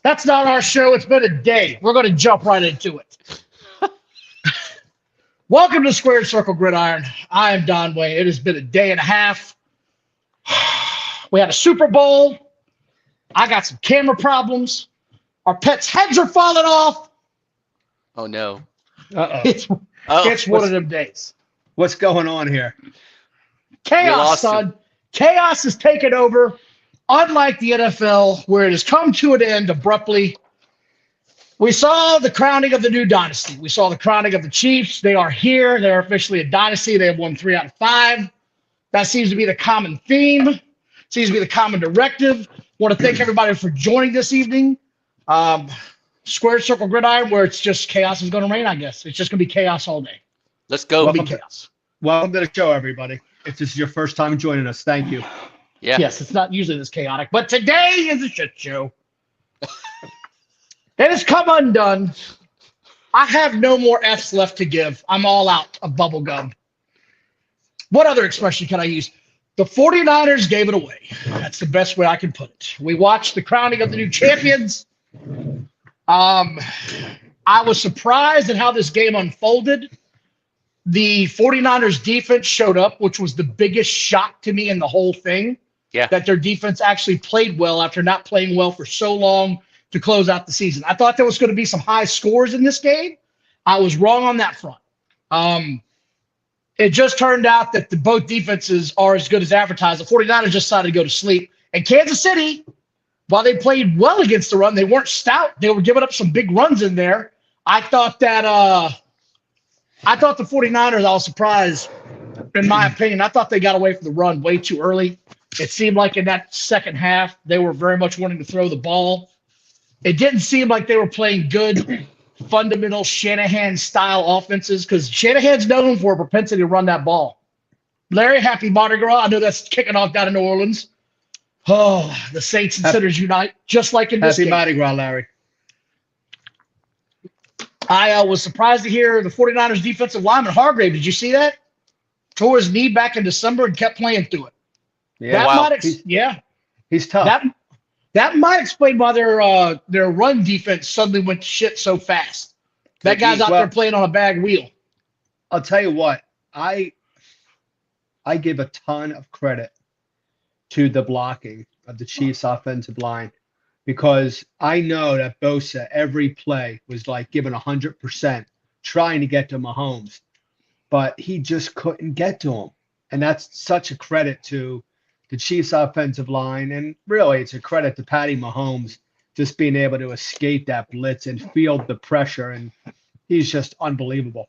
That's not our show. It's been a day. We're going to jump right into it. Welcome to Squared Circle Gridiron. I am Don Wayne. It has been a day and a half. We had a Super Bowl. I got some camera problems. Our pets' heads are falling off. Oh, no. Uh-oh. It's one of them days. What's going on here? Chaos, son. Chaos is taking over. Unlike the NFL, where it has come to an end abruptly, we saw the crowning of the new dynasty. We saw the crowning of the Chiefs. They are here. They're officially a dynasty. They have won 3 out of 5. That seems to be the common theme. Seems to be the common directive. Want to thank everybody for joining this evening. Square Circle Gridiron, where it's just chaos is going to reign, I guess. It's just going to be chaos all day. Let's go. It'll be chaos. Welcome to the show, everybody. If this is your first time joining us, thank you. Yeah. Yes, it's not usually this chaotic, but today is a shit show. It has come undone. I have no more F's left to give. I'm all out of bubble gum. What other expression can I use? The 49ers gave it away. That's the best way I can put it. We watched the crowning of the new champions. I was surprised at how this game unfolded. The 49ers defense showed up, which was the biggest shock to me in the whole thing. Yeah. That their defense actually played well after not playing well for so long to close out the season. I thought there was going to be some high scores in this game. I was wrong on that front. It just turned out that both defenses are as good as advertised. The 49ers just decided to go to sleep. And Kansas City, while they played well against the run, they weren't stout. They were giving up some big runs in there. I thought the 49ers, I was surprised, in my opinion. I thought they got away from the run way too early. It seemed like in that second half, they were very much wanting to throw the ball. It didn't seem like they were playing good, fundamental Shanahan-style offenses because Shanahan's known for a propensity to run that ball. Larry, happy Mardi Gras. I know that's kicking off down in New Orleans. Oh, the Saints and Sinners unite, just like in this game. Happy Mardi Gras, Larry. I was surprised to hear the 49ers defensive lineman, Hargrave. Did you see that? Tore his knee back in December and kept playing through it. Yeah, He's tough. That might explain why their run defense suddenly went to shit so fast. That guy's out there playing on a bag wheel. I'll tell you what, I give a ton of credit to the blocking of the Chiefs offensive line because I know that Bosa every play was like giving 100%, trying to get to Mahomes, but he just couldn't get to him. And that's such a credit to the Chiefs offensive line. And really, it's a credit to Patty Mahomes just being able to escape that blitz and field the pressure. And he's just unbelievable.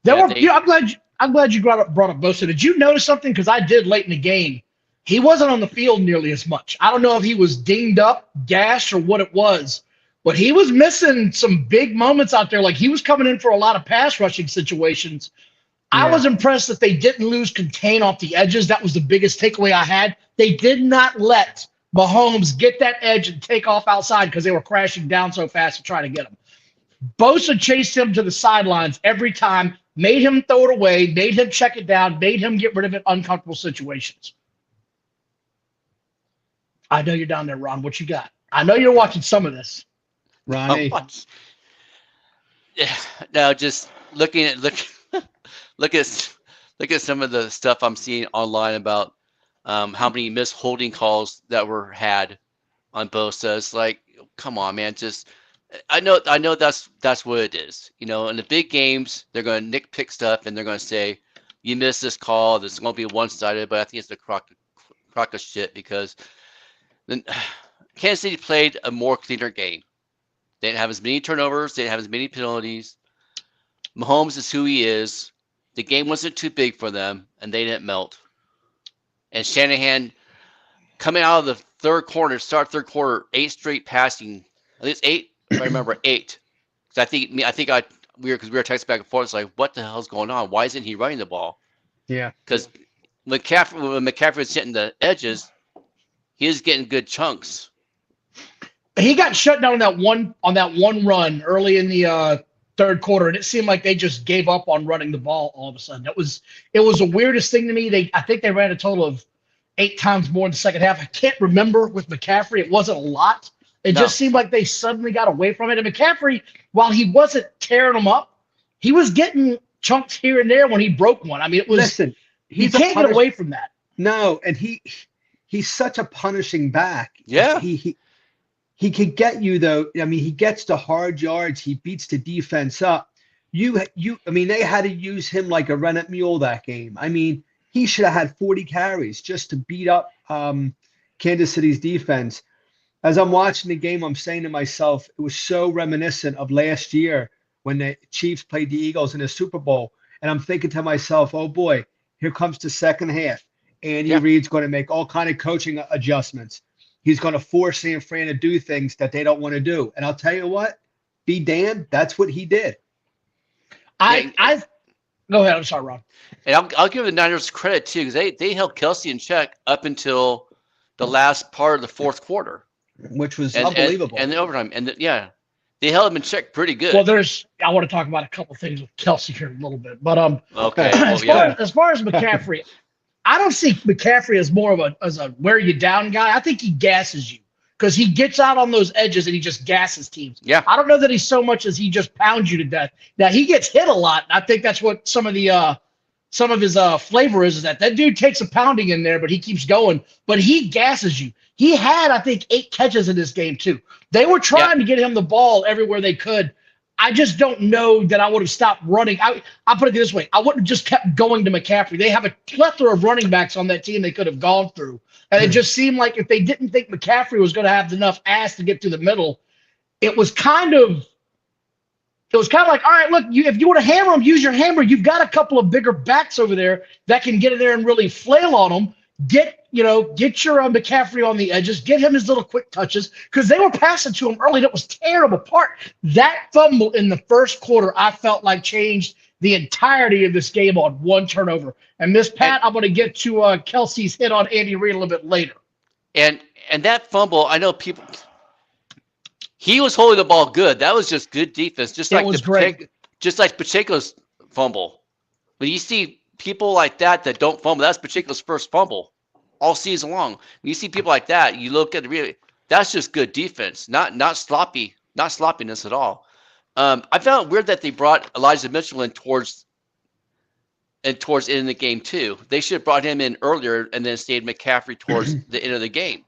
I'm glad you brought up Bosa. Did you notice something? Because I did late in the game. He wasn't on the field nearly as much. I don't know if he was dinged up, gashed, or what it was, but he was missing some big moments out there. Like he was coming in for a lot of pass rushing situations. I was impressed that they didn't lose contain off the edges. That was the biggest takeaway I had. They did not let Mahomes get that edge and take off outside because they were crashing down so fast to try to get him. Bosa chased him to the sidelines every time, made him throw it away, made him check it down, made him get rid of it in uncomfortable situations. I know you're down there, Ron. What you got? I know you're watching some of this. Ronnie. Yeah. No, just look at some of the stuff I'm seeing online about how many missed holding calls that were had on Bosa. It's like, come on, man. Just I know that's what it is. You know, in the big games, they're going to nitpick stuff and they're going to say, you missed this call. This is going to be one-sided, but I think it's a crock of shit because then Kansas City played a more cleaner game. They didn't have as many turnovers. They didn't have as many penalties. Mahomes is who he is. The game wasn't too big for them, and they didn't melt. And Shanahan, coming out of the third quarter, 8 straight passing, at least 8. If I remember 8. Because we were texting back and forth. It's like, what the hell's going on? Why isn't he running the ball? Yeah. Because when McCaffrey was hitting the edges, he was getting good chunks. He got shut down on that one run early in the third quarter, and it seemed like they just gave up on running the ball all of a sudden. It was the weirdest thing to me. I think they ran a total of 8 times more in the second half. I can't remember with McCaffrey. It wasn't a lot. It just seemed like they suddenly got away from it. And McCaffrey, while he wasn't tearing them up, he was getting chunks here and there when he broke one. I mean, it was. Listen, he can't get away from that. No, and he's such a punishing back. Yeah. He could get you though. I mean, he gets the hard yards. He beats the defense up. I mean, they had to use him like a rennet mule that game. I mean, he should have had 40 carries just to beat up Kansas City's defense. As I'm watching the game, I'm saying to myself, it was so reminiscent of last year when the Chiefs played the Eagles in the Super Bowl. And I'm thinking to myself, oh boy, here comes the second half. Andy Reid's going to make all kind of coaching adjustments. He's going to force San Fran to do things that they don't want to do. And I'll tell you what, be damned, that's what he did. I go ahead. I'm sorry, Ron. And I'll give the Niners credit too, because they held Kelce in check up until the last part of the fourth quarter, which was unbelievable. And the overtime, they held him in check pretty good. Well, I want to talk about a couple things with Kelce here in a little bit, but okay. As far as McCaffrey, I don't see McCaffrey as more of a wear you down guy. I think he gasses you because he gets out on those edges and he just gasses teams. Yeah. I don't know that he's so much as he just pounds you to death. Now he gets hit a lot. I think that's what some of his flavor is that dude takes a pounding in there, but he keeps going. But he gasses you. He had, I think, 8 catches in this game too. They were trying to get him the ball everywhere they could. I just don't know that I would have stopped running. I'll put it this way. I wouldn't have just kept going to McCaffrey. They have a plethora of running backs on that team they could have gone through. And it just seemed like if they didn't think McCaffrey was going to have enough ass to get through the middle, it was kind of like, all right, look, if you want to hammer him, use your hammer. You've got a couple of bigger backs over there that can get in there and really flail on them. Get your McCaffrey on the edges, get him his little quick touches, because they were passing to him early. That was tearing him apart. That fumble in the first quarter, I felt like changed the entirety of this game on one turnover. And Miss Pat, I'm going to get to Kelce's hit on Andy Reid a little bit later. And that fumble, I know people. He was holding the ball good. That was just good defense, just like Pacheco's fumble. When you see people like that don't fumble, that's Pacheco's first fumble all season long. When you see people like that, you look at that's just good defense, not sloppiness at all. I found it weird that they brought Elijah Mitchell in towards in the game too. They should have brought him in earlier and then stayed McCaffrey towards the end of the game.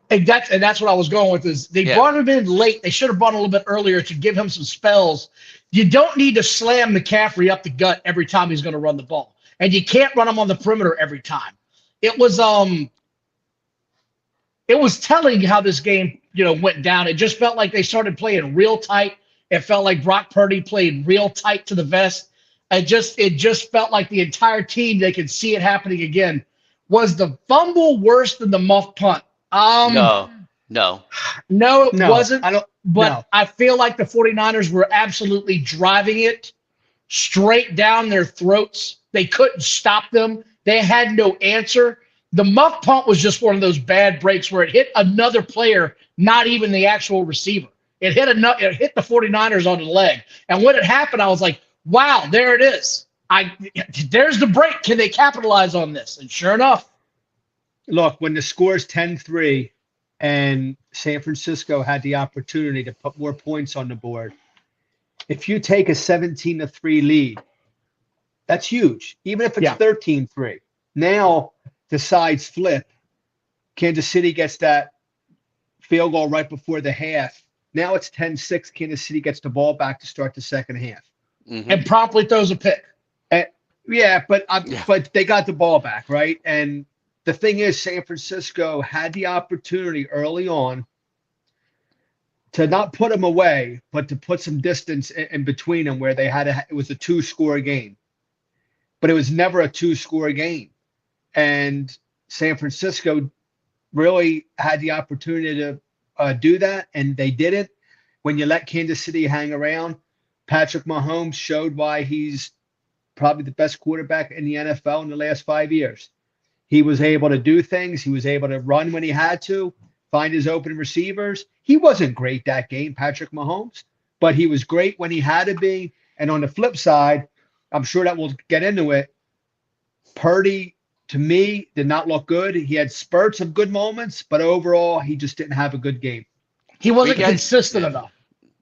And that's what I was going with is they brought him in late. They should have brought him a little bit earlier to give him some spells. You don't need to slam McCaffrey up the gut every time he's going to run the ball. And you can't run him on the perimeter every time. It was telling how this game, went down. It just felt like they started playing real tight. It felt like Brock Purdy played real tight to the vest. It just felt like the entire team, they could see it happening again. Was the fumble worse than the muff punt? No, it wasn't. I feel like the 49ers were absolutely driving it straight down their throats. They couldn't stop them. They had no answer. The muff punt was just one of those bad breaks where it hit another player, not even the actual receiver. It hit the 49ers on the leg. And when it happened, I was like, wow, there it is. There's the break. Can they capitalize on this? And sure enough. Look, when the score is 10-3 and San Francisco had the opportunity to put more points on the board, if you take a 17-3 lead, that's huge, even if it's 13-3. Now the sides flip. Kansas City gets that field goal right before the half. Now it's 10-6. Kansas City gets the ball back to start the second half. Mm-hmm. And promptly throws a pick. But they got the ball back, right? And the thing is, San Francisco had the opportunity early on to not put them away, but to put some distance in between them where it was a 2-score game. But it was never a 2-score game. And San Francisco really had the opportunity to do that, and they didn't. When you let Kansas City hang around, Patrick Mahomes showed why he's probably the best quarterback in the NFL in the last 5 years. He was able to do things. He was able to run when he had to, find his open receivers. He wasn't great that game, Patrick Mahomes, but he was great when he had to be. And on the flip side, I'm sure that we'll get into it, Purdy, to me, did not look good. He had spurts of good moments, but overall, he just didn't have a good game. He wasn't consistent enough.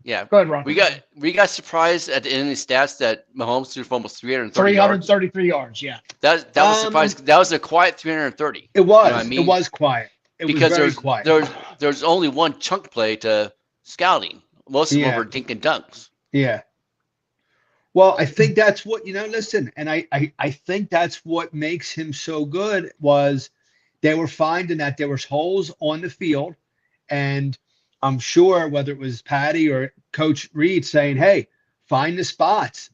Yeah. Go ahead, Ron. We got surprised at the end of the stats that Mahomes threw for almost 333 yards. Yeah. That was surprising. That was a quiet 330. It was. You know what I mean? It was quiet. It was very quiet. There's only one chunk play to scouting. Most of them were dink and dunks. Yeah. Well, I think that's what, listen, and I think that's what makes him so good was they were finding that there was holes on the field, and I'm sure whether it was Patty or Coach Reed saying, hey, find the spots.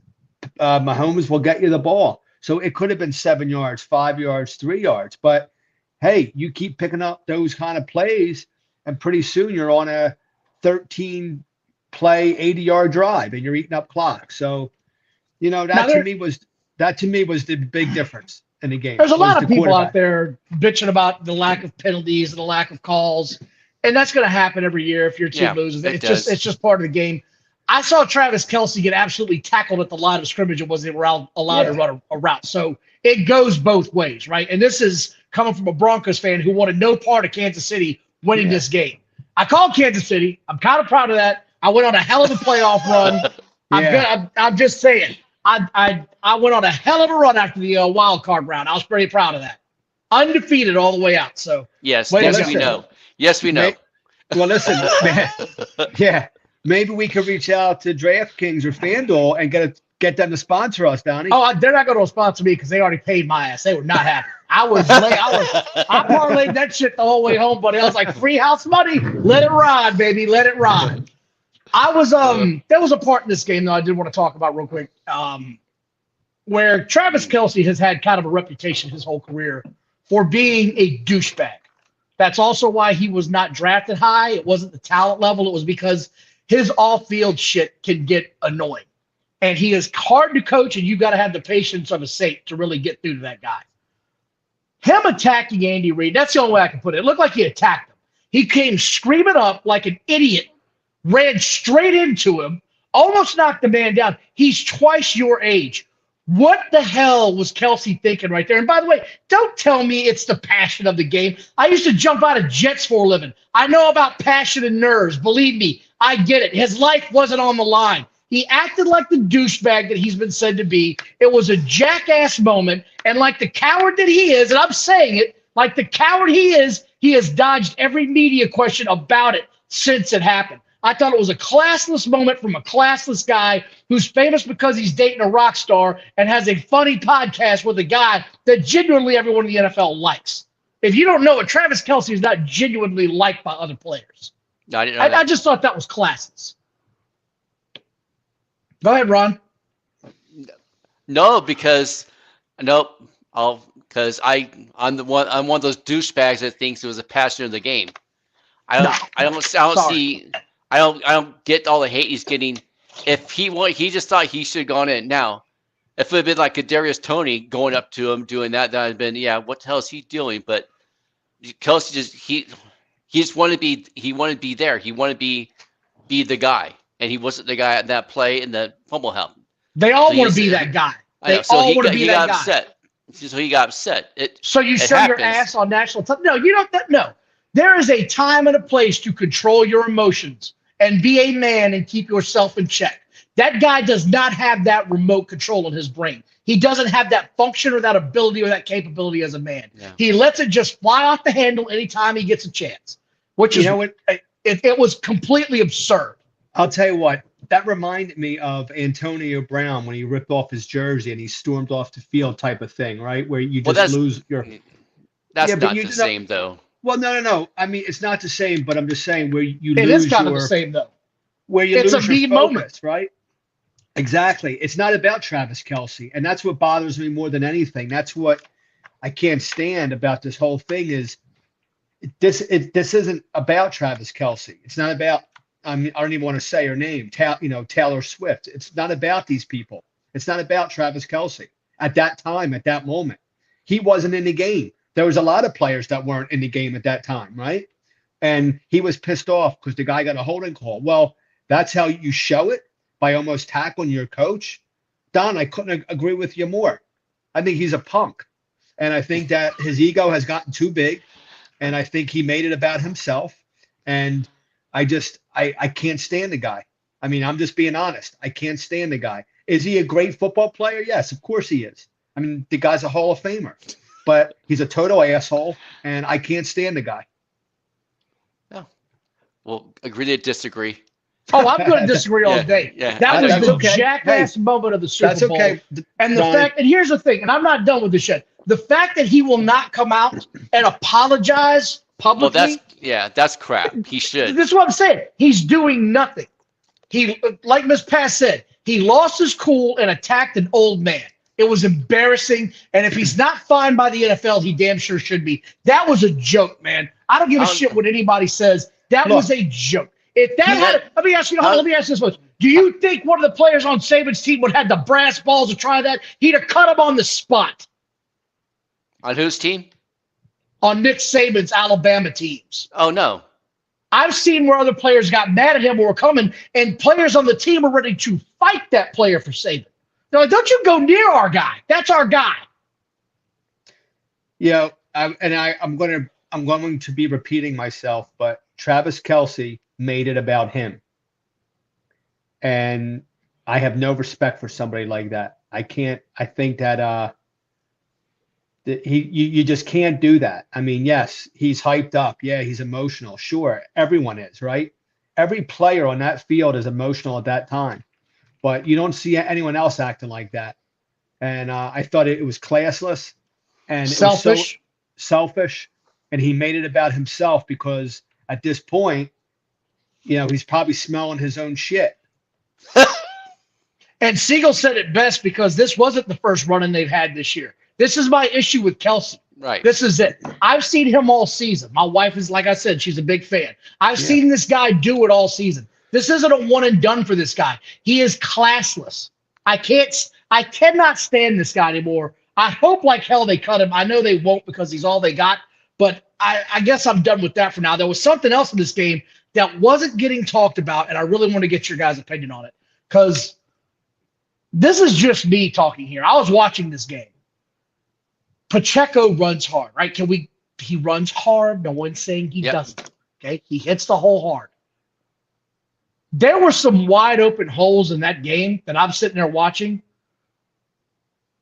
Mahomes will get you the ball. So it could have been 7 yards, 5 yards, 3 yards. But, hey, you keep picking up those kind of plays, and pretty soon you're on a 13-play, 80-yard drive, and you're eating up clock. So, that to me was the big difference in the game. There's a lot of people out there bitching about the lack of penalties and the lack of calls. And that's going to happen every year if your team loses. It's just part of the game. I saw Travis Kelce get absolutely tackled at the line of scrimmage and wasn't allowed to run a route. So it goes both ways, right? And this is coming from a Broncos fan who wanted no part of Kansas City winning this game. I called Kansas City. I'm kind of proud of that. I went on a hell of a playoff run. I'm just saying. I went on a hell of a run after the wild card round. I was pretty proud of that. Undefeated all the way out. So yes, we know. Yes, we know. Well, listen, man, maybe we could reach out to DraftKings or FanDuel and get them to sponsor us, Donnie. Oh, they're not going to sponsor me because they already paid my ass. They were not happy. I parlayed that shit the whole way home, buddy. I was like, free house money, let it ride, baby, let it ride. There was a part in this game that I did want to talk about real quick, where Travis Kelce has had kind of a reputation his whole career for being a douchebag. That's also why he was not drafted high. It wasn't the talent level. It was because his off-field shit can get annoying. And he is hard to coach, and you've got to have the patience of a saint to really get through to that guy. Him attacking Andy Reid, that's the only way I can put it. It looked like he attacked him. He came screaming up like an idiot, ran straight into him, almost knocked the man down. He's twice your age. What the hell was Kelce thinking right there? And by the way, don't tell me it's the passion of the game. I used to jump out of jets for a living. I know about passion and nerves. Believe me, I get it. His life wasn't on the line. He acted like the douchebag that he's been said to be. It was a jackass moment. And like the coward that he is, and I'm saying it, like the coward he has dodged every media question about it since it happened. I thought it was a classless moment from a classless guy who's famous because he's dating a rock star and has a funny podcast with a guy that genuinely everyone in the NFL likes. If you don't know it, Travis Kelce is not genuinely liked by other players. No, I didn't know that. I just thought that was classless. Go ahead, Ron. No, because I'm one of those douchebags that thinks it was a passion of the game. I don't get all the hate he's getting. If he just thought he should have gone in. Now, if it had been like Kadarius Toney going up to him doing that, that would have been, what the hell is he doing? But Kelce he just wanted to be there. He wanted to be the guy, and he wasn't the guy at that play in the fumble help. They all want to be that guy. They all want to be that guy. Upset. So he got upset. So you show your ass on national television? No, you don't. No. There is a time and a place to control your emotions and be a man and keep yourself in check. That guy does not have that remote control in his brain. He doesn't have that function or that ability or that capability as a man. Yeah. He lets it just fly off the handle anytime he gets a chance, which is, it was completely absurd. I'll tell you what, that reminded me of Antonio Brown when he ripped off his jersey and he stormed off the field type of thing, right? Where you just lose your. That's not the same, though. Well, no. I mean, it's not the same, but I'm just saying where you lose. It is kind of the same, though. Where you lose your focus, moment, right? Exactly. It's not about Travis Kelce, and that's what bothers me more than anything. That's what I can't stand about this whole thing is this isn't about Travis Kelce. It's not about. I don't even want to say her name. Taylor Swift. It's not about these people. It's not about Travis Kelce. At that time, at that moment, he wasn't in the game. There was a lot of players that weren't in the game at that time, right? And he was pissed off because the guy got a holding call. Well, that's how you show it, by almost tackling your coach. Don, I couldn't agree with you more. I think he's a punk. And I think that his ego has gotten too big. And I think he made it about himself. And I can't stand the guy. I mean, I'm just being honest. I can't stand the guy. Is he a great football player? Yes, of course he is. I mean, the guy's a Hall of Famer, but he's a total asshole, and I can't stand the guy. Yeah. Well, agree to disagree. Oh, I'm going to disagree all day. Yeah, that was the okay. jackass moment of the Super Bowl. Okay. And the fact, and here's the thing, and I'm not done with this yet. The fact that he will not come out and apologize publicly. Well, that's crap. He should. This is what I'm saying. He's doing nothing. He, like Ms. Pass said, he lost his cool and attacked an old man. It was embarrassing. And if he's not fined by the NFL, he damn sure should be. That was a joke, man. I don't give a shit what anybody says. That was a joke. If that had, let me ask you this much. Do you think one of the players on Saban's team would have the brass balls to try that? He'd have cut him on the spot. On whose team? On Nick Saban's Alabama teams. Oh, no. I've seen where other players got mad at him or were coming, and players on the team were ready to fight that player for Saban. They're like, don't you go near our guy. That's our guy. Yeah, I'm going to be repeating myself, but Travis Kelce made it about him. And I have no respect for somebody like that. I think that you just can't do that. I mean, yes, he's hyped up. Yeah, he's emotional. Sure, everyone is, right? Every player on that field is emotional at that time. But you don't see anyone else acting like that. And I thought it was classless and selfish. It was so selfish. And he made it about himself because at this point, he's probably smelling his own shit. And Siegel said it best because this wasn't the first run-in they've had this year. This is my issue with Kelce. Right. This is it. I've seen him all season. My wife is, like I said, she's a big fan. I've seen this guy do it all season. This isn't a one and done for this guy. He is classless. I cannot stand this guy anymore. I hope like hell they cut him. I know they won't because he's all they got, but I guess I'm done with that for now. There was something else in this game that wasn't getting talked about, and I really want to get your guys' opinion on it because this is just me talking here. I was watching this game. Pacheco runs hard, right? He runs hard. No one's saying he doesn't. Okay. He hits the hole hard. There were some wide open holes in that game that I'm sitting there watching.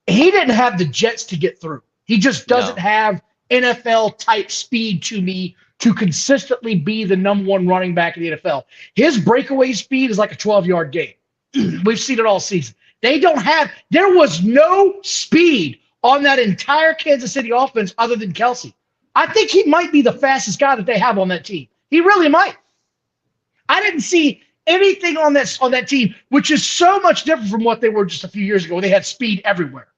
He didn't have the jets to get through. He just doesn't have NFL type speed to me to consistently be the number one running back in the NFL. His breakaway speed is like a 12-yard game. We've seen it all season. There was no speed on that entire Kansas City offense other than Kelce. I think he might be the fastest guy that they have on that team. He really might. I didn't see anything on that team, which is so much different from what they were just a few years ago. They had speed everywhere.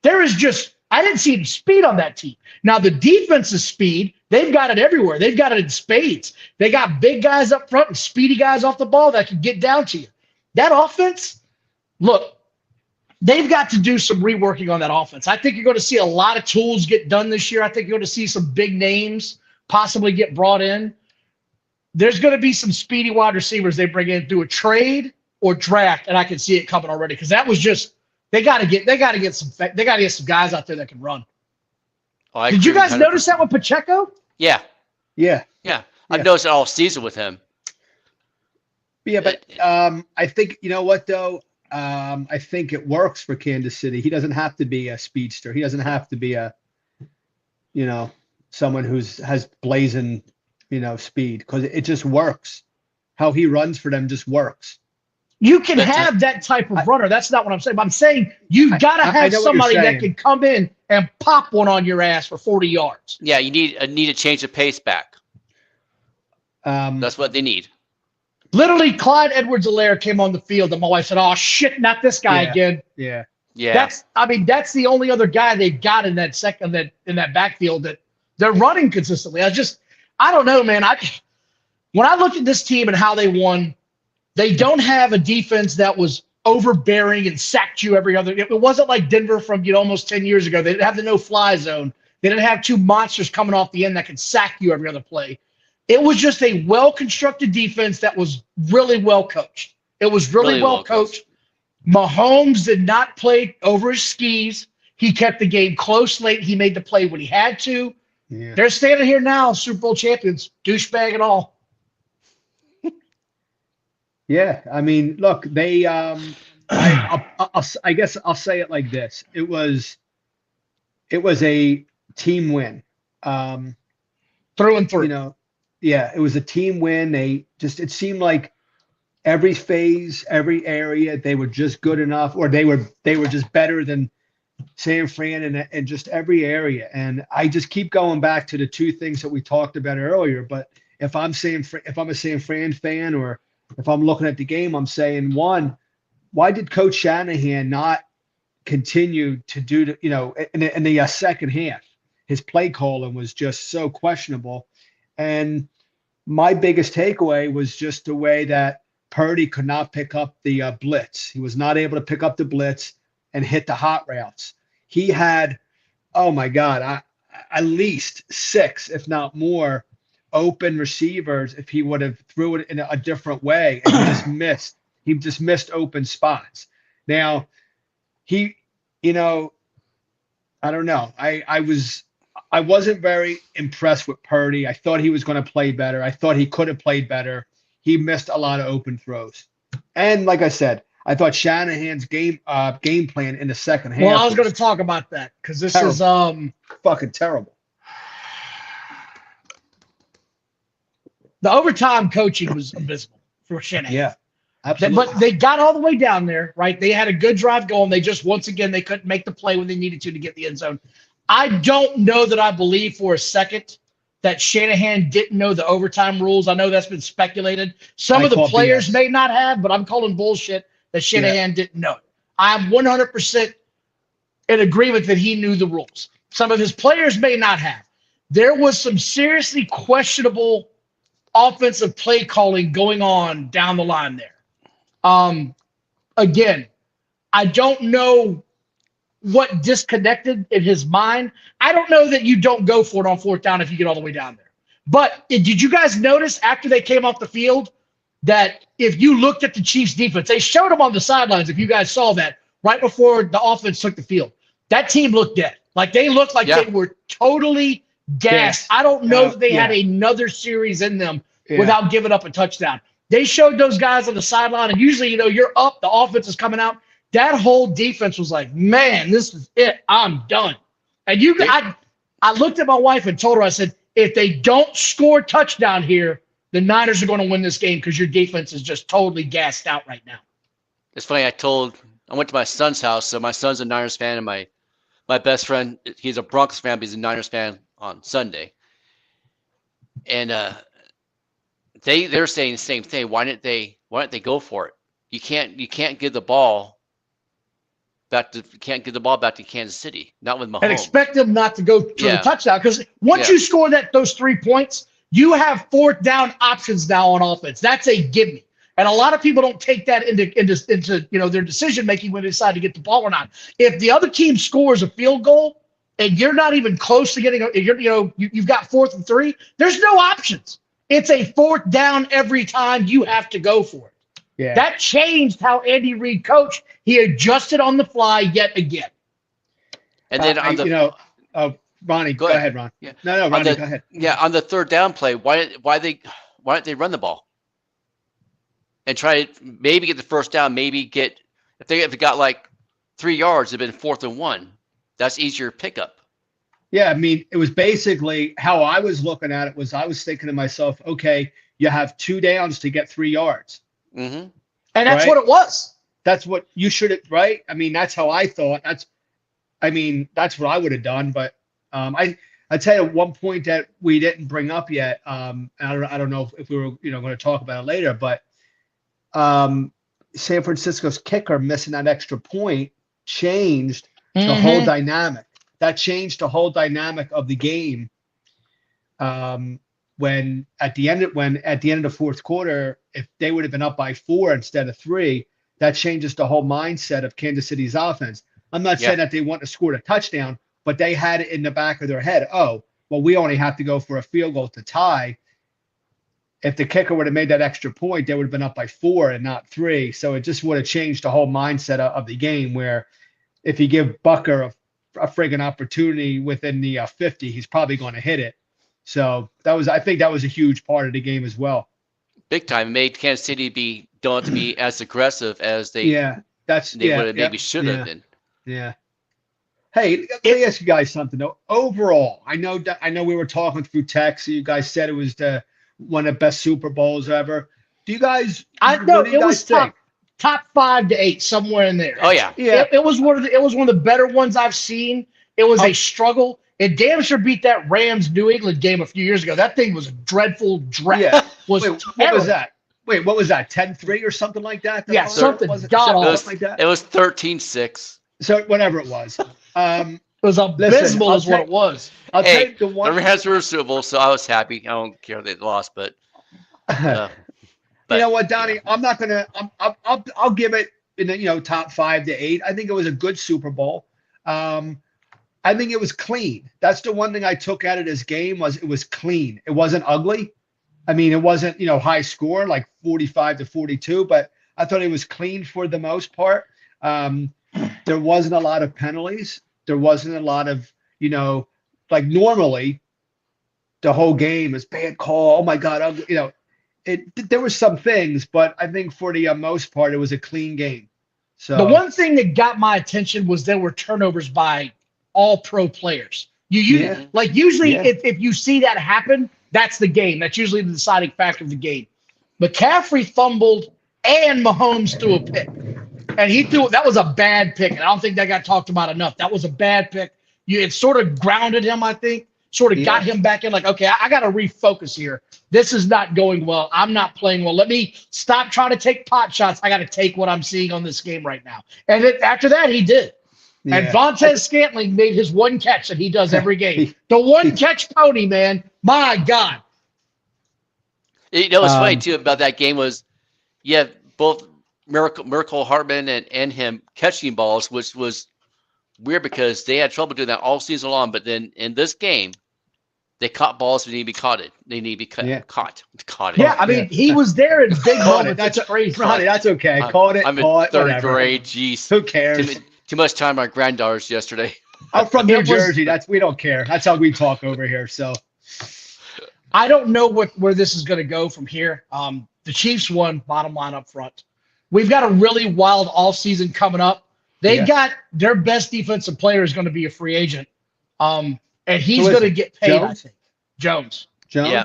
I didn't see any speed on that team. Now, the defense's speed, they've got it everywhere. They've got it in spades. They got big guys up front and speedy guys off the ball that can get down to you. That offense, look, they've got to do some reworking on that offense. I think you're going to see a lot of tools get done this year. I think you're going to see some big names possibly get brought in. There's going to be some speedy wide receivers they bring in through a trade or draft, and I can see it coming already because that was just they got to get some guys out there that can run. Oh, did you guys 100%. Notice that with Pacheco? Yeah. I've noticed it all season with him. Yeah, but I think you know what though. I think it works for Kansas City. He doesn't have to be a speedster. He doesn't have to be someone has blazing, speed because it just works. How he runs for them just works. You can have that type of runner. That's not what I'm saying. But I'm saying you've got to have somebody that can come in and pop one on your ass for 40 yards. Yeah, you need to change the pace back. That's what they need. Literally, Clyde Edwards-Helaire came on the field, and my wife said, "Oh shit, not this guy again." Yeah. That's the only other guy they've got in that backfield that they're running consistently. I don't know, man. When I looked at this team and how they won, they don't have a defense that was overbearing and sacked you every other. It wasn't like Denver from almost 10 years ago. They didn't have the no-fly zone. They didn't have two monsters coming off the end that could sack you every other play. It was just a well-constructed defense that was really well coached. It was really well coached. Mahomes did not play over his skis. He kept the game close late. He made the play when he had to. Yeah. They're standing here now, Super Bowl champions, douchebag and all. Yeah, I mean, look, they I guess I'll say it like this. It was a team win. Um, Through and you through. know, yeah, it was a team win. It seemed like every phase, every area, they were just good enough, or they were just better than San Fran and just every area. And I just keep going back to the two things that we talked about earlier. But if I'm a San Fran fan, or if I'm looking at the game, I'm saying, one, why did Coach Shanahan not continue to do in the second half? His play calling was just so questionable. And my biggest takeaway was just the way that Purdy could not pick up the blitz. He was not able to pick up the blitz and hit the hot routes. He had, oh my God, at least six, if not more, open receivers if he would have threw it in a different way, and he just missed. He just missed open spots. Now, he, you know, I don't know. I wasn't very impressed with Purdy. I thought he was going to play better. I thought he could have played better. He missed a lot of open throws. And like I said, I thought Shanahan's game plan in the second half. Well, I was going to talk about that because this terrible. is fucking terrible. The overtime coaching was abysmal for Shanahan. Yeah, absolutely. But they got all the way down there, right? They had a good drive going. They just, once again, they couldn't make the play when they needed to get the end zone. I don't know that I believe for a second that Shanahan didn't know the overtime rules. I know that's been speculated. Some of the players may not have, but I'm calling bullshit that Shanahan didn't know it. I'm 100% in agreement that he knew the rules. Some of his players may not have. There was some seriously questionable offensive play calling going on down the line there. Again, I don't know what disconnected in his mind. I don't know that you don't go for it on fourth down if you get all the way down there. But did you guys notice after they came off the field that if you looked at the Chiefs defense, they showed them on the sidelines, if you guys saw that, right before the offense took the field, that team looked dead. Like they looked like they were totally gassed. I don't know that they had another series in them without giving up a touchdown. They showed those guys on the sideline, and usually, you're up, the offense is coming out. That whole defense was like, man, this is it. I'm done. And I looked at my wife and told her, I said, if they don't score a touchdown here, the Niners are going to win this game because your defense is just totally gassed out right now. It's funny. I went to my son's house. So my son's a Niners fan, and my best friend, he's a Broncos fan, but he's a Niners fan on Sunday. And they're saying the same thing. Why didn't they go for it? You can't give the ball back to Kansas City. Not with Mahomes. And expect them not to go to the touchdown, because once you score those 3 points, you have fourth down options now on offense. That's a gimme. And a lot of people don't take that into their decision making when they decide to get the ball or not. If the other team scores a field goal and you're not even close to getting you've got 4th and 3, there's no options. It's a fourth down every time. You have to go for it. Yeah. That changed how Andy Reid coached. He adjusted on the fly yet again. And then Ronnie, go ahead, Ron. Yeah. No, Ronnie, go ahead. Yeah, on the third down play, why don't they run the ball and try to maybe get the first down? Maybe if it got like 3 yards, it'd been 4th and 1. That's easier pickup. Yeah, I mean, it was basically how I was looking at it. I was thinking to myself, okay, you have 2 downs to get 3 yards. Mm-hmm. And that's what it was. That's what you should have, right? I mean, that's how I thought. That's what I would have done. But I tell you one point that we didn't bring up yet. I don't know if we were going to talk about it later, but San Francisco's kicker missing that extra point changed the whole dynamic. That changed the whole dynamic of the game. When at the end of the fourth quarter, if they would have been up by 4 instead of 3, that changes the whole mindset of Kansas City's offense. I'm not saying that they want to score a touchdown, but they had it in the back of their head. Oh, well, we only have to go for a field goal to tie. If the kicker would have made that extra point, they would have been up by 4 and not 3. So it just would have changed the whole mindset of the game, where if you give Bucker a friggin' opportunity within the 50, he's probably going to hit it. So I think that was a huge part of the game as well. big time. It made Kansas City don't be as aggressive as they would maybe should have been. Yeah. Hey, let me ask you guys something though. Overall, I know we were talking through text. You guys said it was one of the best Super Bowls ever. Do you guys? What do you guys think? Top 5 to 8, somewhere in there. Oh yeah. It was one of the better ones I've seen. It was a struggle. It damn sure beat that Rams New England game a few years ago. That thing was a dreadful dread. Yeah. What was that? Wait, what was that? 10-3 or something like that? Yeah, something god-awful like that. It was 13-6. So whatever it was. It was abysmal is what it was. I'll take the one. The Rams were Super Bowl, so I was happy. I don't care they lost, but you know what, Donnie? I'm not gonna. I'll give it in the top 5 to 8. I think it was a good Super Bowl. I think it was clean. That's the one thing I took out of this game was it was clean. It wasn't ugly. I mean, it wasn't high score like 45-42, but I thought it was clean for the most part. There wasn't a lot of penalties. There wasn't a lot of like normally the whole game is bad call. Oh my God, ugly. There were some things, but I think for the most part, it was a clean game. So the one thing that got my attention was there were turnovers by all pro players. Usually if you see that happen, that's the game. That's usually the deciding factor of the game. McCaffrey fumbled and Mahomes threw a pick. And that was a bad pick. And I don't think that got talked about enough. That was a bad pick. It sort of grounded him, I think. Sort of got him back in like, okay, I got to refocus here. This is not going well. I'm not playing well. Let me stop trying to take pot shots. I got to take what I'm seeing on this game right now. And after that, he did. Yeah. And Vontez Scantling made his one catch that he does every game. The one catch pony, man. My God. What's funny, too, about that game was both Miracle Hartman and him catching balls, which was weird because they had trouble doing that all season long. But then in this game, they caught balls that need to be caught. They need to be caught. Caught it. Yeah, I mean, he was there in big moments. That's crazy. Ronnie, that's okay. Caught it. I'm in third grade. Jeez. Who cares? Too much time on granddaughters yesterday. I'm from New Jersey. We don't care. That's how we talk over here. So I don't know where this is going to go from here. The Chiefs won, bottom line up front. We've got a really wild offseason coming up. They've got their best defensive player is going to be a free agent. And he's going to get paid, I think. Jones. Yeah.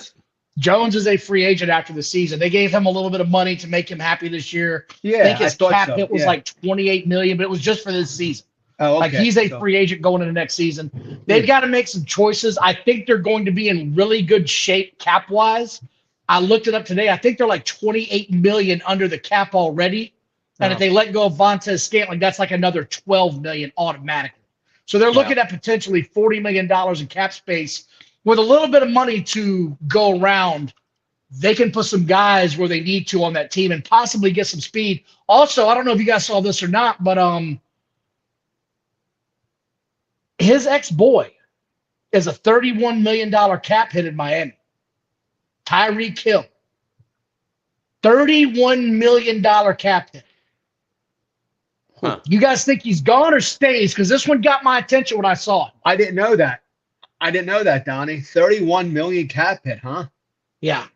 Jones is a free agent after the season. They gave him a little bit of money to make him happy this year. Yeah, I think his cap hit was like $28 million, but it was just for this season. Oh, okay. Like he's a free agent going into next season. They've got to make some choices. I think they're going to be in really good shape cap-wise. I looked it up today. I think they're like $28 million under the cap already. And if they let go of Vontez Scantling, that's like another $12 million automatically. So they're looking at potentially $40 million in cap space. With a little bit of money to go around, they can put some guys where they need to on that team and possibly get some speed. Also, I don't know if you guys saw this or not, but his ex-boy is a $31 million cap hit in Miami. Tyreek Hill. $31 million cap hit. Huh. You guys think he's gone or stays? Because this one got my attention when I saw it. I didn't know that. Donnie. 31 million cap hit, huh? Yeah.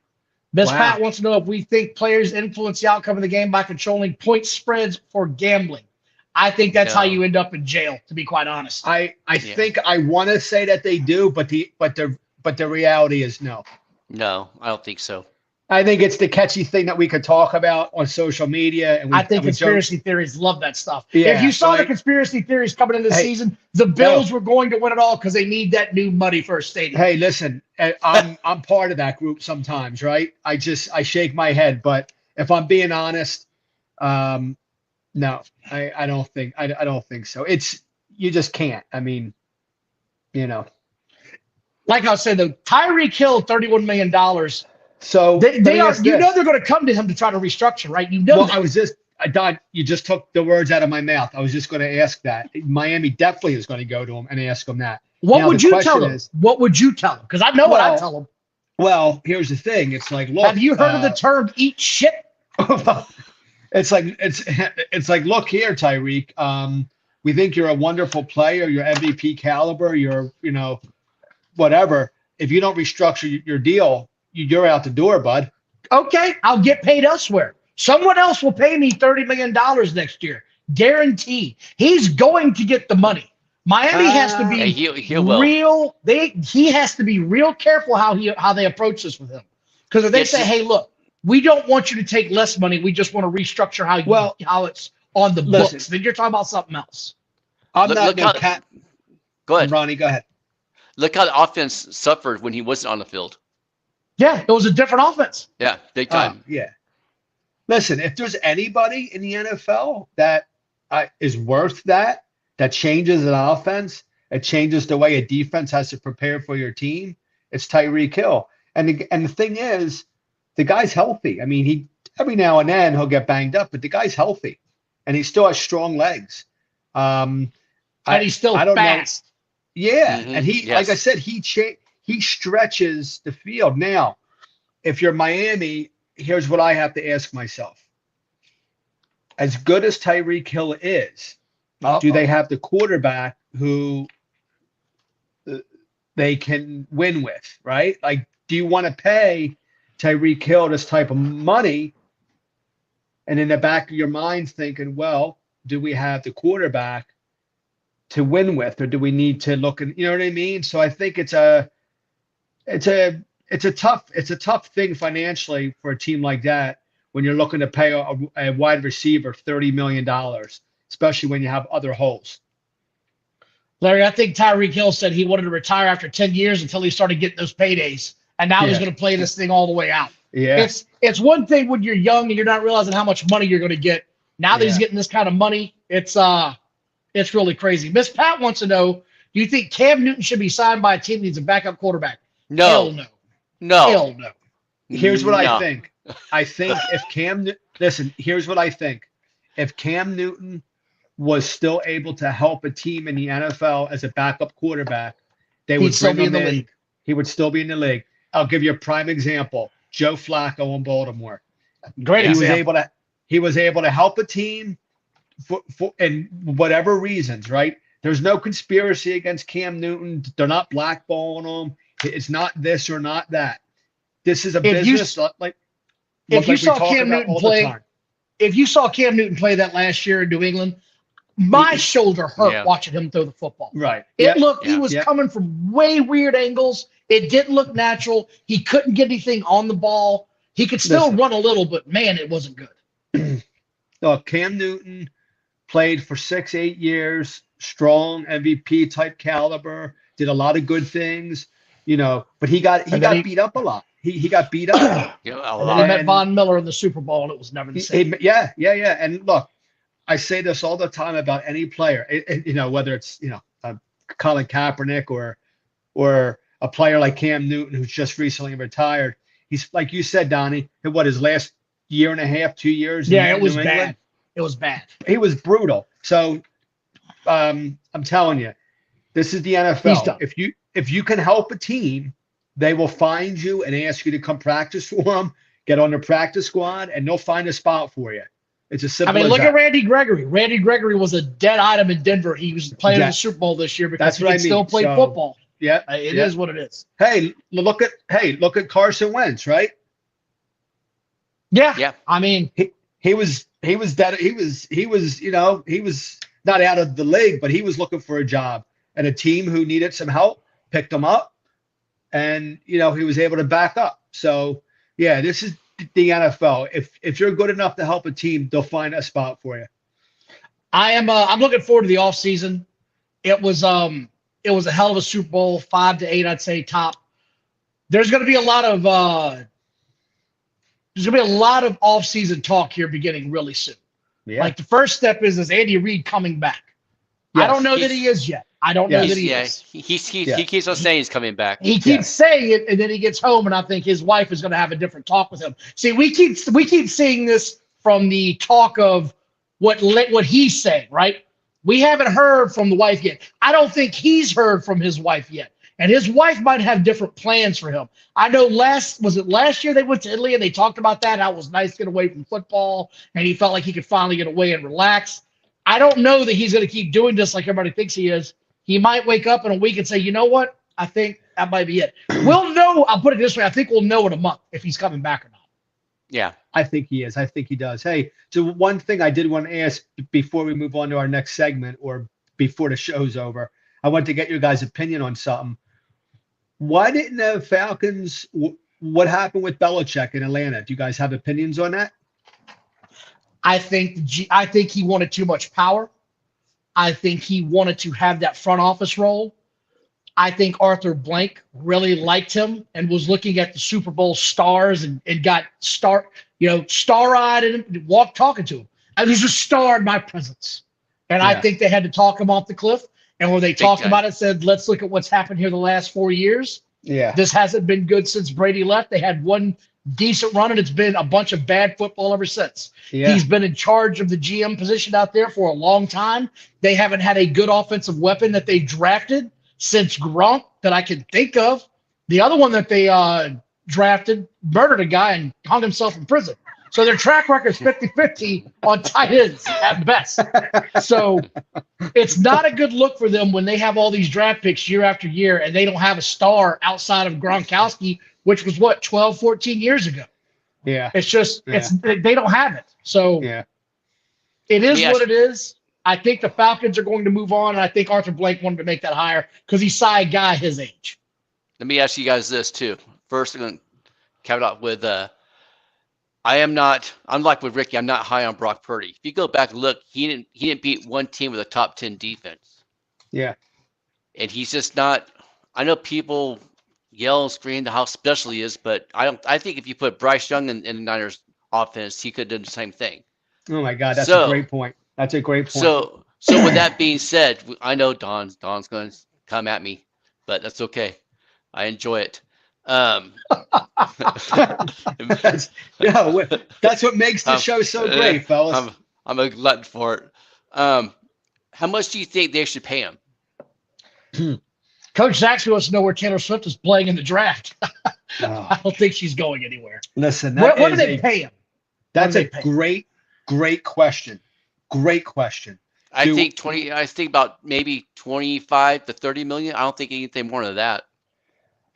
Miss Pat wants to know if we think players influence the outcome of the game by controlling point spreads for gambling. I think that's how you end up in jail, to be quite honest. I think I want to say that they do, but the reality is no. No, I don't think so. I think it's the catchy thing that we could talk about on social media. And I think conspiracy theories love that stuff. Yeah, if you saw the conspiracy theories coming into the season, the Bills were going to win it all because they need that new money for a stadium. Hey, listen, I'm part of that group sometimes, right? I shake my head, but if I'm being honest, no, I don't think so. You just can't. I mean, like I said, though, Tyreek Hill, $31 million. So they are. You know they're going to come to him to try to restructure, right? Don, you just took the words out of my mouth. I was just going to ask that. Miami definitely is going to go to him and ask him that. What would you tell him? What would you tell him? Because I know what I tell him. Well, here's the thing. It's like, look. Have you heard of the term "eat shit"? It's like, look here, Tyreek. We think you're a wonderful player. You're MVP caliber. You're, whatever. If you don't restructure your deal, you're out the door, bud. Okay, I'll get paid elsewhere. Someone else will pay me $30 million next year. Guaranteed. He's going to get the money. Miami has to be he will. real. He has to be real careful how they approach this with him. Because if they say, hey, look, we don't want you to take less money. We just want to restructure how it's on the books. Then you're talking about something else. Go ahead, Ronnie. Go ahead. Look how the offense suffered when he wasn't on the field. Yeah, it was a different offense. Yeah, big time. Yeah. Listen, if there's anybody in the NFL that is worth that changes an offense, it changes the way a defense has to prepare for your team, it's Tyreek Hill. And the thing is, the guy's healthy. I mean, he every now and then he'll get banged up, but the guy's healthy, and he still has strong legs. And he's still fast. Yeah, and like I said, he stretches the field. Now, if you're Miami, here's what I have to ask myself. As good as Tyreek Hill is, do they have the quarterback who they can win with, right? Like, do you want to pay Tyreek Hill this type of money? And in the back of your mind thinking, well, do we have the quarterback to win with, or do we need to look and you know what I mean? So I think it's a tough thing financially for a team like that when you're looking to pay a wide receiver $30 million, especially when you have other holes. Larry, I think Tyreek Hill said he wanted to retire after 10 years until he started getting those paydays, and now he's going to play this thing all the way out. Yeah, it's one thing when you're young and you're not realizing how much money you're going to get. Now that he's getting this kind of money, it's really crazy. Miss Pat wants to know, do you think Cam Newton should be signed by a team that needs a backup quarterback? No. Hell no. No. Hell no. Here's what I think. I think here's what I think. If Cam Newton was still able to help a team in the NFL as a backup quarterback, they would bring him in. League. He would still be in the league. I'll give you a prime example. Joe Flacco in Baltimore. Great example. He was able to help a team for and whatever reasons, right? There's no conspiracy against Cam Newton. They're not blackballing him. It's not this or not that. This is a business. If you saw Cam Newton play that last year in New England, my shoulder hurt watching him throw the football. Right. He was coming from way weird angles. It didn't look natural. He couldn't get anything on the ball. He could still run a little, but man, it wasn't good. Cam Newton played for 6-8 years, strong MVP type caliber, did a lot of good things, but he got beat up a lot. He got beat up. A lot. He met Von Miller in the Super Bowl, and it was never the same. Yeah. And look, I say this all the time about any player, whether it's, Colin Kaepernick or a player like Cam Newton, who's just recently retired. He's, like you said, Donnie, his last year and a half, 2 years. Yeah, it was bad. It was bad. He was brutal. So I'm telling you, this is the NFL. If you can help a team, they will find you and ask you to come practice for them, get on the practice squad, and they'll find a spot for you. It's as simple as look at Randy Gregory. Randy Gregory was a dead item in Denver. He was playing in the Super Bowl this year because he still played football. Yeah, it is what it is. Hey, look at Carson Wentz, right? Yeah. I mean, he was not out of the league, but he was looking for a job, and a team who needed some help picked him up, and he was able to back up. So yeah, this is the NFL. If you're good enough to help a team, they'll find a spot for you. I'm looking forward to the off season. It was a hell of a Super Bowl, 5 to 8, I'd say top. There's going to be a lot of off-season talk here beginning really soon. Yeah. Like the first step is Andy Reid coming back? Yes, I don't know that he is yet. I don't know that he is. He keeps on saying he's coming back. He keeps saying it, and then he gets home, and I think his wife is going to have a different talk with him. See, we keep seeing this from the talk of what he's saying, right? We haven't heard from the wife yet. I don't think he's heard from his wife yet. And his wife might have different plans for him. I know last year they went to Italy and they talked about that, how it was nice to get away from football, and he felt like he could finally get away and relax. I don't know that he's going to keep doing this like everybody thinks he is. He might wake up in a week and say, you know what? I think that might be it. We'll know. I'll put it this way. I think we'll know in a month if he's coming back or not. Yeah. I think he is. I think he does. Hey, so one thing I did want to ask before we move on to our next segment or before the show's over, I want to get your guys' opinion on something. Why didn't the Falcons, what happened with Belichick in Atlanta? Do you guys have opinions on that? I think he wanted too much power. I think he wanted to have that front office role. I think Arthur Blank really liked him and was looking at the Super Bowl stars and got star-eyed and walked talking to him. I was a star in my presence. And I think they had to talk him off the cliff. And when they talked about it, said, let's look at what's happened here the last 4 years. Yeah. This hasn't been good since Brady left. They had one decent run, and it's been a bunch of bad football ever since. Yeah. He's been in charge of the GM position out there for a long time. They haven't had a good offensive weapon that they drafted since Gronk that I can think of. The other one that they drafted murdered a guy and hung himself in prison. So their track record is 50-50 on tight ends at best. So it's not a good look for them when they have all these draft picks year after year and they don't have a star outside of Gronkowski, which was 12, 14 years ago. Yeah. It's just, they don't have it. So it is what it is. I think the Falcons are going to move on, and I think Arthur Blank wanted to make that hire because he saw a guy his age. Let me ask you guys this too. First, I'm going to cap it off with I'm like with Ricky, I'm not high on Brock Purdy. If you go back and look, he didn't beat one team with a top 10 defense. Yeah. And he's just not. I know people yell and scream how special he is, but I think if you put Bryce Young in the Niners offense, he could have done the same thing. Oh my God, that's a great point. That's a great point. So with that being said, I know Don's going to come at me, but that's okay. I enjoy it. That's what makes the show so great, fellas. I'm a glutton for it. How much do you think they should pay him? Coach Zach's wants to know where Taylor Swift is playing in the draft. I don't think she's going anywhere. Listen, what do they pay him? That's a great question. Great question. I think about maybe 25 to 30 million. I don't think anything more than that.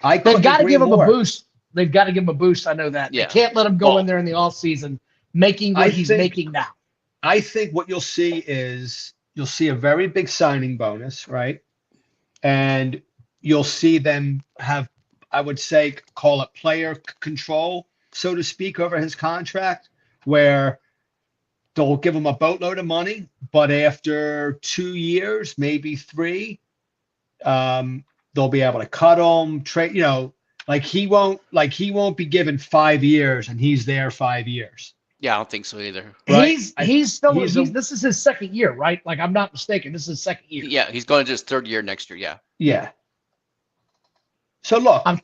They've got to give him a boost. They've got to give him a boost. I know that. Yeah. They can't let him go in there in the offseason making what he's making now. I think what you'll see is a very big signing bonus, right? And you'll see them have, I would say, call it player control, so to speak, over his contract, where they'll give him a boatload of money, but after 2 years, maybe 3, they'll be able to cut him, trade, he won't be given 5 years and he's there 5 years. Yeah, I don't think so either. Right? This is his second year, right? Like, I'm not mistaken. This is his second year. Yeah, he's going to his third year next year. Yeah. Yeah. So look, I'm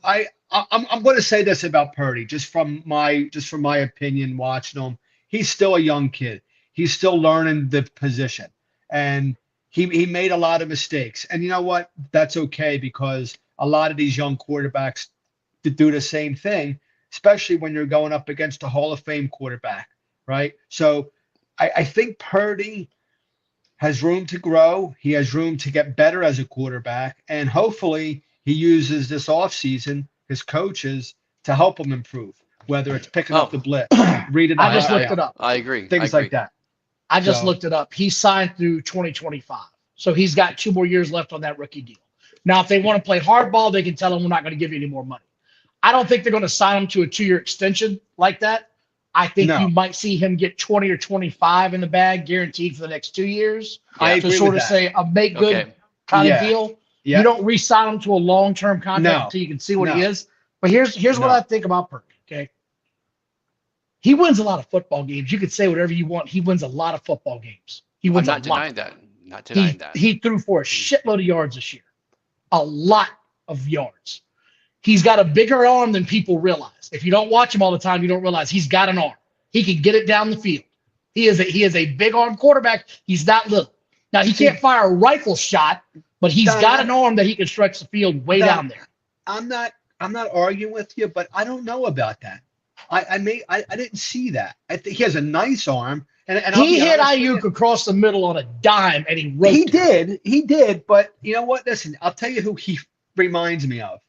going to say this about Purdy, just from my opinion, watching him. He's still a young kid. He's still learning the position, and he made a lot of mistakes. And you know what? That's okay, because a lot of these young quarterbacks do the same thing, especially when you're going up against a Hall of Fame quarterback, right? So I think Purdy has room to grow. He has room to get better as a quarterback, and hopefully he uses this offseason, his coaches, to help him improve, whether it's picking up the blitz, reading. I just looked it up. I agree. Things like that. I just looked it up. He signed through 2025. So he's got 2 more years left on that rookie deal. Now, if they want to play hardball, they can tell him we're not going to give you any more money. I don't think they're going to sign him to a 2-year extension like that. I think you might see him get 20 or 25 in the bag guaranteed for the next 2 years. I agree sort with of that. Say a make good kind of deal. Yeah. You don't re-sign him to a long-term contract until you can see what he is. But here's what I think about Purdy, okay? He wins a lot of football games. You could say whatever you want. He wins a lot of football games. He wins I'm not denying that. Not denying that. He threw for a shitload of yards this year. A lot of yards. He's got a bigger arm than people realize. If you don't watch him all the time, you don't realize he's got an arm. He can get it down the field. He is a big arm quarterback. He's not little. Now, he can't fire a rifle shot, but he's got an arm that he can stretch the field way down there. I'm not arguing with you, but I don't know about that. I didn't see that. I think he has a nice arm. And he hit Ayuk across the middle on a dime, and he wrote He did. But you know what? Listen, I'll tell you who he reminds me of.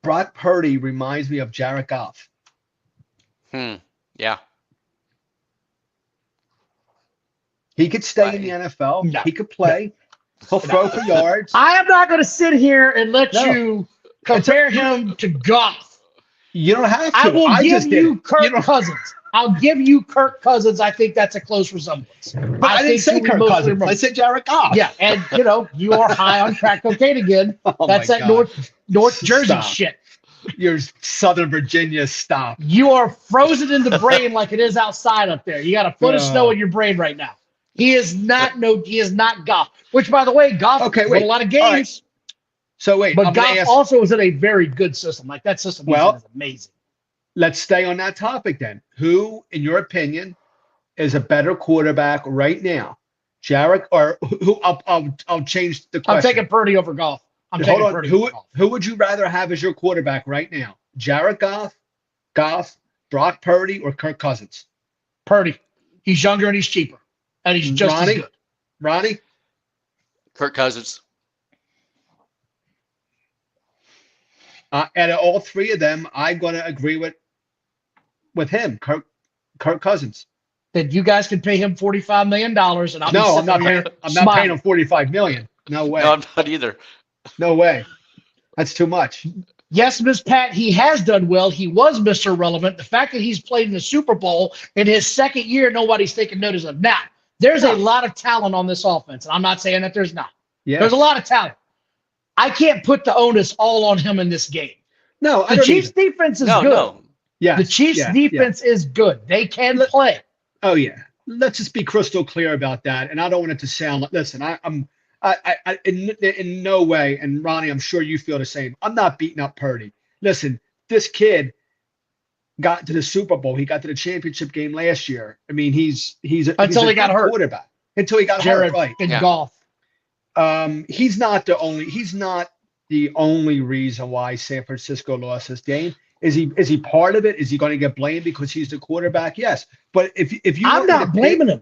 Brock Purdy reminds me of Jared Goff. Yeah. He could stay in the NFL. No, he could play. He'll throw for yards. I am not going to sit here and let you compare him to Goff. You don't have to. I will give you Kirk Cousins. I'll give you Kirk Cousins. I think that's a close resemblance. But I didn't say Kirk Cousins. I said Jared Goff. Yeah, and you are high on crack cocaine again. That's that North Jersey shit. You're Southern Virginia. Stop. You are frozen in the brain like it is outside up there. You got a foot of snow in your brain right now. He is not Goff. Which, by the way, Goff won a lot of games. Right. So wait, but Goff also was in a very good system. Like that system is amazing. Let's stay on that topic then. Who, in your opinion, is a better quarterback right now? Jared or who? I'll change the question. I'm taking Purdy over Goff. Who would you rather have as your quarterback right now? Jared Goff, Brock Purdy, or Kirk Cousins? Purdy. He's younger and he's cheaper. And he's just as good. Ronnie? Kirk Cousins. Out of all three of them, I'm going to agree with him, Kirk Cousins. Then you guys can pay him $45 million, and I'm not paying him $45 million. No way. No, I'm not either. No way. That's too much. Yes, Miss Pat, he has done well. He was Mr. Relevant. The fact that he's played in the Super Bowl in his second year, nobody's taking notice of. Now, there's a lot of talent on this offense, and I'm not saying that there's not. Yeah. There's a lot of talent. I can't put the onus all on him in this game. No, the Chiefs' defense is good. No. Yeah, the Chiefs' defense is good. They can play. Oh yeah. Let's just be crystal clear about that. And I don't want it to sound like. Listen, I'm in no way. And Ronnie, I'm sure you feel the same. I'm not beating up Purdy. Listen, this kid got to the Super Bowl. He got to the championship game last year. I mean, he's until he got hurt. Quarterback. Until he got hurt, right? In golf. He's not the only reason why San Francisco lost this game. Is he part of it? Is he going to get blamed because he's the quarterback? Yes. But if you I'm not blaming him.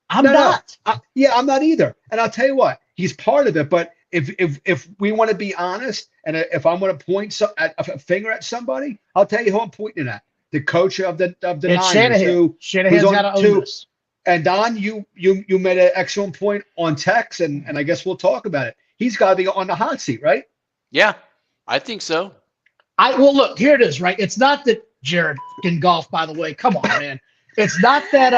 I'm not. I'm not either. And I'll tell you what, he's part of it. But if we want to be honest, and if I'm going to point a finger at somebody, I'll tell you who I'm pointing at. The coach of the Niners. Shanahan's got to own this. And Don, you made an excellent point on text, and I guess we'll talk about it. He's got to be on the hot seat, right? Yeah, I think so. Well, look, here it is, right? It's not that Jared can golf, by the way. Come on, man. It's not that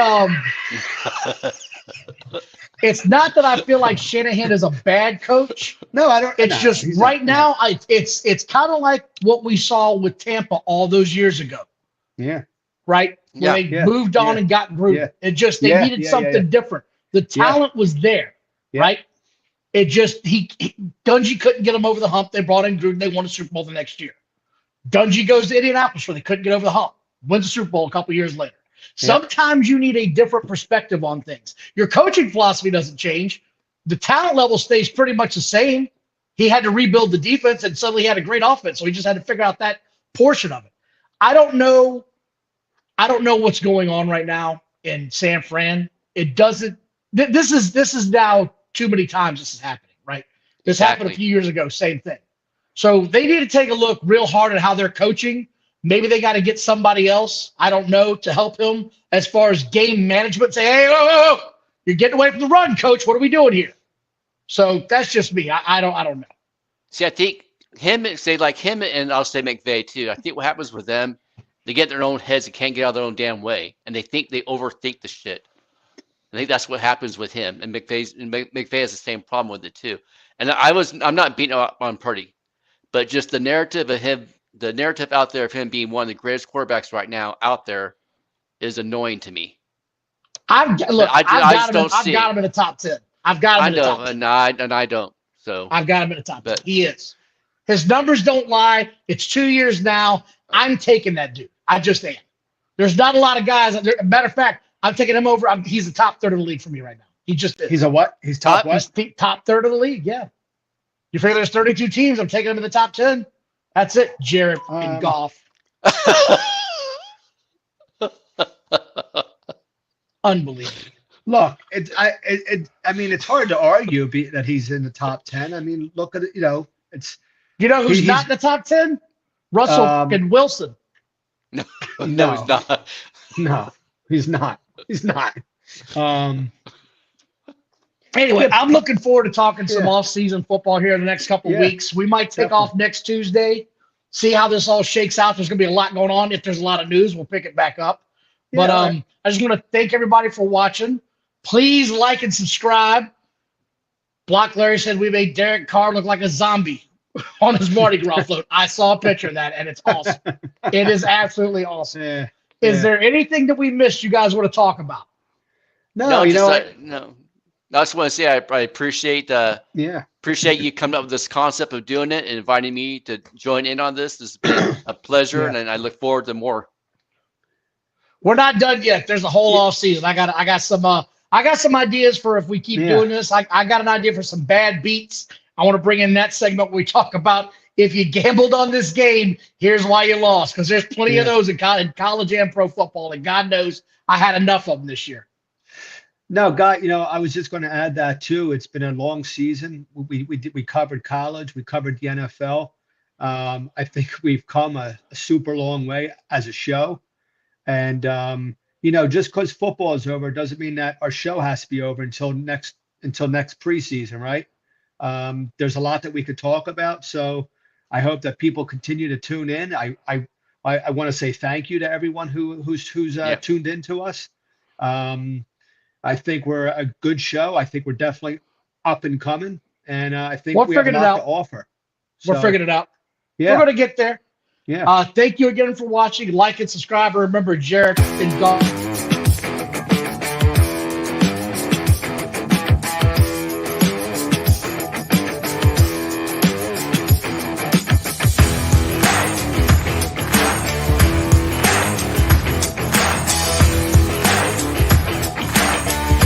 it's not that I feel like Shanahan is a bad coach. No, I don't. It's just right now, it's kind of like what we saw with Tampa all those years ago. Yeah. Right? When they moved on and got Gruden. It just they needed something different. The talent was there, right? It just Dungy couldn't get them over the hump. They brought in Gruden. They won a Super Bowl the next year. Dungy goes to Indianapolis where they couldn't get over the hump. Wins the Super Bowl a couple years later. Sometimes you need a different perspective on things. Your coaching philosophy doesn't change. The talent level stays pretty much the same. He had to rebuild the defense, and suddenly he had a great offense. So he just had to figure out that portion of it. I don't know what's going on right now in San Fran. It doesn't. This is now too many times this is happening, right? This happened a few years ago, same thing. So they need to take a look real hard at how they're coaching. Maybe they got to get somebody else, I don't know, to help him as far as game management. Say, hey, whoa, you're getting away from the run, coach. What are we doing here? So that's just me. I don't know. See, I think him and I'll say McVay too. I think what happens with them, they get in their own heads and can't get out of their own damn way, and they think they overthink the shit. I think that's what happens with him, and McVay has the same problem with it too. And I'm not beating up on Purdy, but just the narrative of him, the narrative out there of him being one of the greatest quarterbacks right now out there is annoying to me. I've got him in the top 10. I've got him in the top 10. And I don't. So I've got him in the top 10. He is. His numbers don't lie. It's 2 years now. I'm taking that dude. I just am. There's not a lot of guys. Matter of fact, I'm taking him over. He's the top third of the league for me right now. He just is. He's a what? He's top what? He's top third of the league, yeah. You figure there's 32 teams. I'm taking him in the top 10. That's it, Jared and Goff. Unbelievable. Look, I mean, it's hard to argue that he's in the top 10. I mean, look at it. It's. You know who's not in the top 10? Russell and Wilson. No, No. he's not. No, he's not. He's not. Anyway, I'm looking forward to talking some Yeah. off-season football here in the next couple weeks. We might take off next Tuesday, see how this all shakes out. There's going to be a lot going on. If there's a lot of news, we'll pick it back up. But I just want to thank everybody for watching. Please like and subscribe. Block Larry said we made Derek Carr look like a zombie on his Mardi Gras float. I saw a picture of that, and it's awesome. It is absolutely awesome. Yeah. Is there anything that we missed you guys want to talk about? No, no. I just want to say I appreciate appreciate you coming up with this concept of doing it and inviting me to join in on this. This has been a pleasure, and I look forward to more. We're not done yet. There's a whole off season. I got some ideas for if we keep doing this. I got an idea for some bad beats. I want to bring in that segment where we talk about if you gambled on this game, here's why you lost. Because there's plenty of those in college and pro football, and God knows I had enough of them this year. No, God, I was just going to add that too. It's been a long season. We covered college, we covered the NFL. I think we've come a super long way as a show. And just because football is over doesn't mean that our show has to be over until next preseason, right? There's a lot that we could talk about. So I hope that people continue to tune in. I want to say thank you to everyone who's tuned in to us. I think we're a good show. I think we're definitely up and coming, and I think we have a lot to offer. We're figuring it out. Yeah. We're going to get there. Yeah. Thank you again for watching. Like and subscribe. And remember, Jared and God.